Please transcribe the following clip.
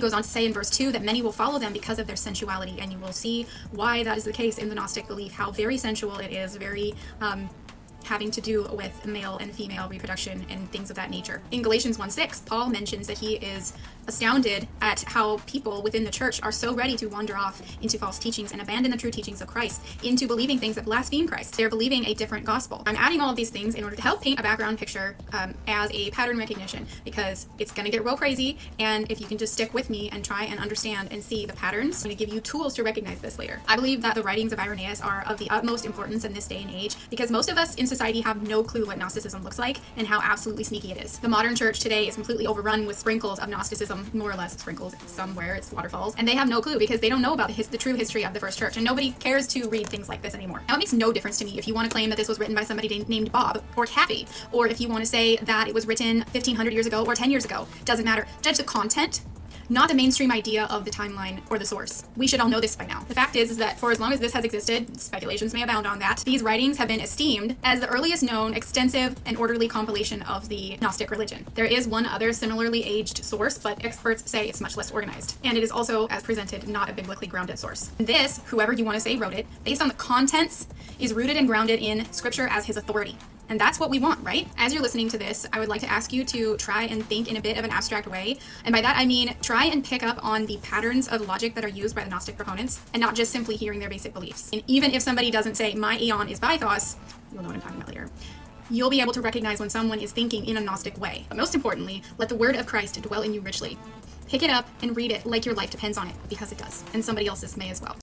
Goes on to say in verse 2 that many will follow them because of their sensuality, and you will see why that is the case in the Gnostic belief, how very sensual it is, very having to do with male and female reproduction and things of that nature. In Galatians 1:6, Paul mentions that he is astounded at how people within the church are so ready to wander off into false teachings and abandon the true teachings of Christ into believing things that blaspheme Christ. They're believing a different gospel. I'm adding all of these things in order to help paint a background picture as a pattern recognition, because it's going to get real crazy, and if you can just stick with me and try and understand and see the patterns, I'm going to give you tools to recognize this later. I believe that the writings of Irenaeus are of the utmost importance in this day and age, because most of us in society have no clue what Gnosticism looks like and how absolutely sneaky it is. The modern church today is completely overrun with sprinkles of Gnosticism, more or less sprinkles, somewhere it's waterfalls, and they have no clue because they don't know about the true history of the first church, and nobody cares to read things like this anymore. Now, it makes no difference to me if you want to claim that this was written by somebody named Bob or Kathy, or if you want to say that it was written 1500 years ago or 10 years ago. Doesn't matter. Judge the content, not the mainstream idea of the timeline or the source. We should all know this by now. The fact is that for as long as this has existed, speculations may abound on that, these writings have been esteemed as the earliest known extensive and orderly compilation of the Gnostic religion. There is one other similarly aged source, but experts say it's much less organized. And it is also, as presented, not a biblically grounded source. This, whoever you want to say wrote it, based on the contents, is rooted and grounded in scripture as his authority. And that's what we want, right? As you're listening to this, I would like to ask you to try and think in a bit of an abstract way. And by that, I mean try and pick up on the patterns of logic that are used by the Gnostic proponents, and not just simply hearing their basic beliefs. And even if somebody doesn't say, my eon is Bythos, you'll know what I'm talking about later. You'll be able to recognize when someone is thinking in a Gnostic way. But most importantly, let the word of Christ dwell in you richly. Pick it up and read it like your life depends on it, because it does. And somebody else's may as well.